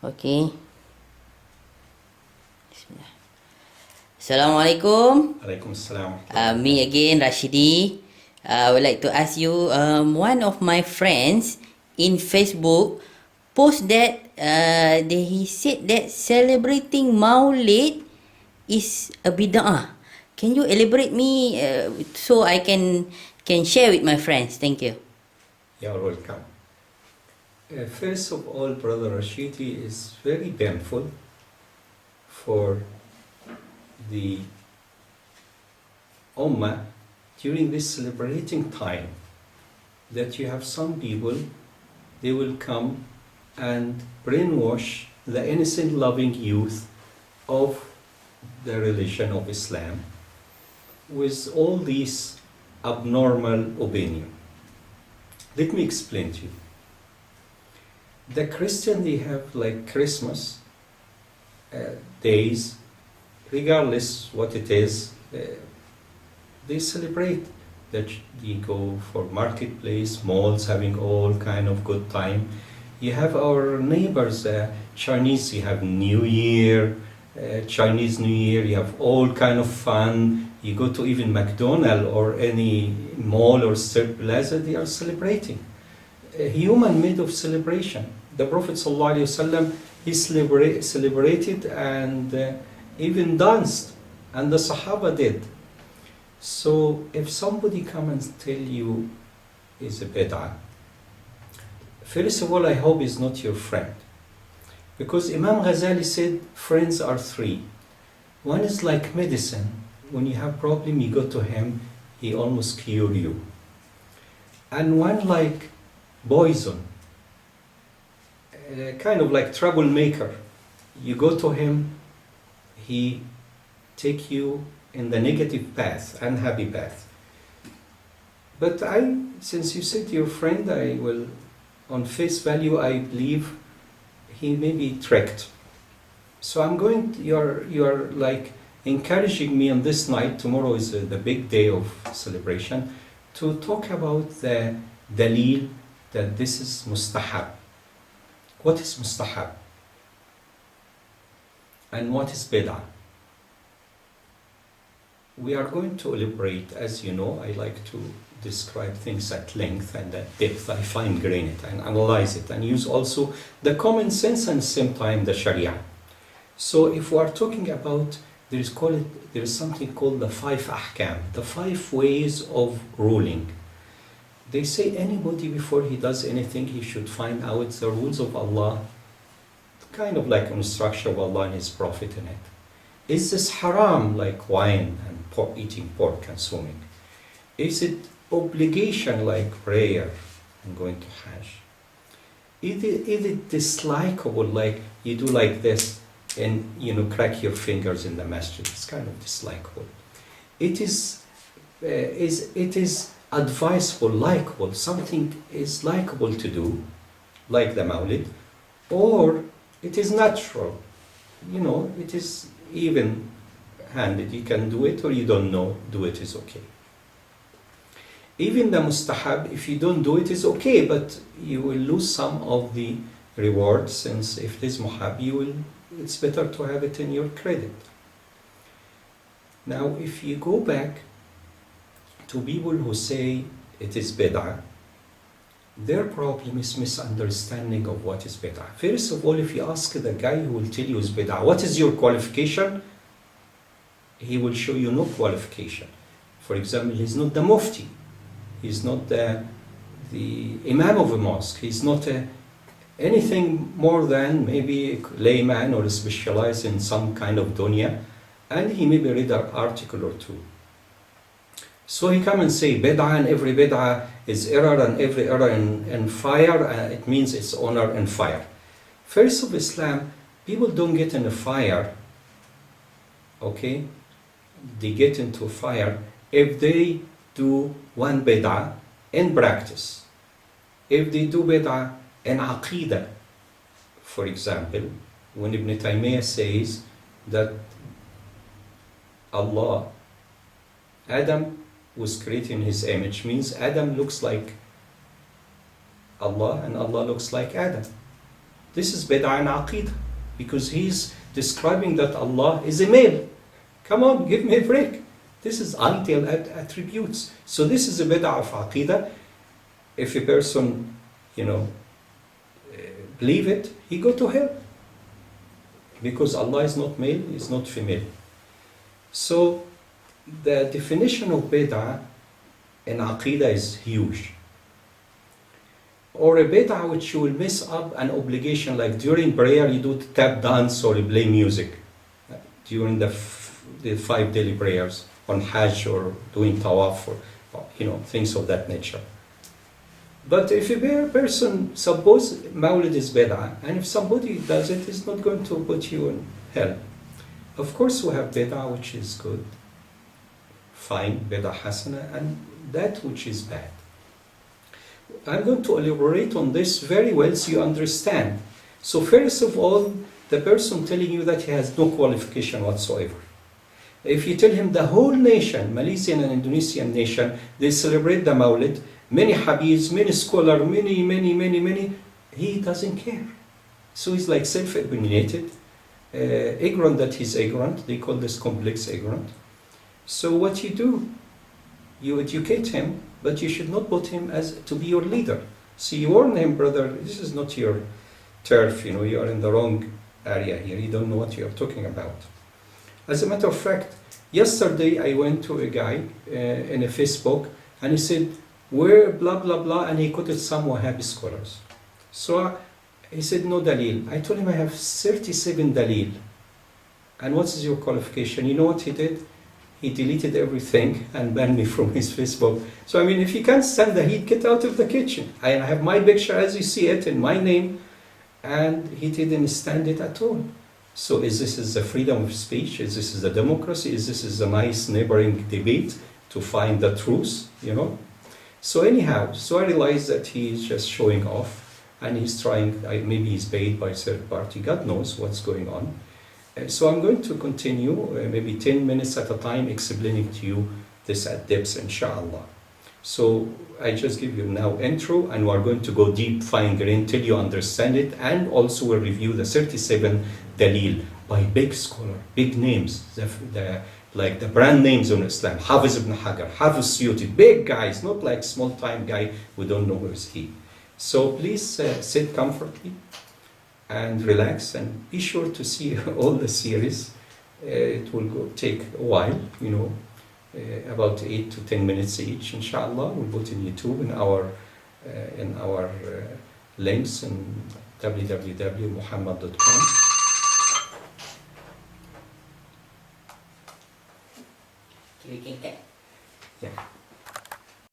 Okay. Bismillah. Assalamualaikum. Alaikum salam. Me again, Rashidi. I would like to ask you, one of my friends in Facebook post that he said that celebrating Mawlid is a bid'ah. Can you elaborate me so I can share with my friends? Thank you. You're welcome. First of all, Brother Rashidi, is very painful for the Ummah during this celebrating time that you have some people, they will come and brainwash the innocent, loving youth of the religion of Islam with all these abnormal opinion. Let me explain to you. The Christian, they have like Christmas days, regardless what it is, they celebrate that they go for marketplace, malls, having all kind of good time. You have our neighbors, Chinese, you have New Year, Chinese New Year, you have all kind of fun. You go to even McDonald's or any mall or strip plaza, they are celebrating. A human made of celebration. The Prophet ﷺ, he celebrated and even danced, and the Sahaba did. So if somebody come and tell you is a bid'ah, first of all, I hope he's not your friend. Because Imam Ghazali said friends are three. One is like medicine. When you have problem, you go to him, he almost cure you. And one like poison, kind of like troublemaker. You go to him, he take you in the negative path, unhappy path. But since you said your friend, I will, on face value, I believe he may be tricked. So I'm going, you are like encouraging me on this night, tomorrow is the big day of celebration, to talk about the dalil that this is mustahab. What is mustahab? And what is bid'ah? We are going to elaborate. As you know, I like to describe things at length and at depth. I fine grain it and analyze it and use also the common sense and same time the Sharia. So if we are talking about, there is something called the 5 ahkam, the 5 ways of ruling. They say anybody before he does anything, he should find out the rules of Allah, kind of like instruction of Allah and His Prophet in it. Is this haram, like wine and pork, eating pork, consuming? Is it obligation, like prayer and going to Hajj? Is it dislikable, like you do like this and crack your fingers in the masjid? It's kind of dislikable. It is advisable, likable, something is likable to do, like the Mawlid, or it is natural, it is even handed, you can do it or you don't know, do it is okay. Even the mustahab, if you don't do it is okay, but you will lose some of the reward, since if it is muhab, it's better to have it in your credit. Now if you go back to people who say it is bid'ah, their problem is misunderstanding of what is bid'ah. First of all, if you ask the guy who will tell you is bid'ah, what is your qualification? He will show you no qualification. For example, he's not the mufti, he's not the imam of a mosque, he's not anything more than maybe a layman or specialized in some kind of dunya, and he maybe read an article or two. So he come and say bid'ah, and every bid'ah is error, and every error in fire, it means it's honor and fire. First of Islam, people don't get in a fire, okay? They get into fire if they do one bid'ah in practice. If they do bid'ah in aqidah, for example, when Ibn Taymiyyah says that Adam was created in his image, means Adam looks like Allah and Allah looks like Adam. This is bid'ah in aqidah, because he's describing that Allah is a male. Come on, give me a break. This is ideal attributes. So this is a bid'ah of aqidah. If a person, believe it, he go to hell. Because Allah is not male, is not female. So the definition of bid'ah in aqidah is huge. Or a bid'ah which you will mess up an obligation, like during prayer you do tap dance or you play music during the 5 daily prayers on Hajj or doing tawaf or things of that nature. But if a person, suppose Mawlid is bid'ah, and if somebody does it, it's not going to put you in hell. Of course we have bid'ah which is good, fine, bid'ah hasana, and that which is bad. I'm going to elaborate on this very well so you understand. So first of all, the person telling you that he has no qualification whatsoever. If you tell him the whole nation, Malaysian and Indonesian nation, they celebrate the Mawlid, many Habibs, many scholars, many, he doesn't care. So he's like self-opinionated, ignorant that he's ignorant. They call this complex ignorant. So what you do, you educate him, but you should not put him as to be your leader. So you warn him, brother, this is not your turf, you are in the wrong area here. You don't know what you are talking about. As a matter of fact, yesterday I went to a guy in a Facebook, and he said, where blah blah blah, and he quoted some Wahhabi scholars. So he said, no dalil. I told him I have 37 dalil. And what is your qualification? You know what he did? He deleted everything and banned me from his Facebook. So if you can't stand the heat, get out of the kitchen. I have my picture as you see it in my name, and he didn't stand it at all. So is this the freedom of speech? Is this the democracy? Is this a nice neighboring debate to find the truth? So anyhow, so I realized that he is just showing off, and he's trying, maybe he's paid by a third party, God knows what's going on. So I'm going to continue, maybe 10 minutes at a time, explaining to you this at depth, inshallah. So I just give you now intro, and we're going to go deep, fine grain, till you understand it, and also we'll review the 37 dalil by big scholar, big names, like the brand names on Islam, Hafiz ibn Hajar, Hafiz Suyuti, big guys, not like small-time guy who don't know who is he. So please sit comfortably and relax, and be sure to see all the series. It will take a while, about 8 to 10 minutes each, inshallah. We'll put in YouTube in our links in www.muhammad.com. We can get. Yeah.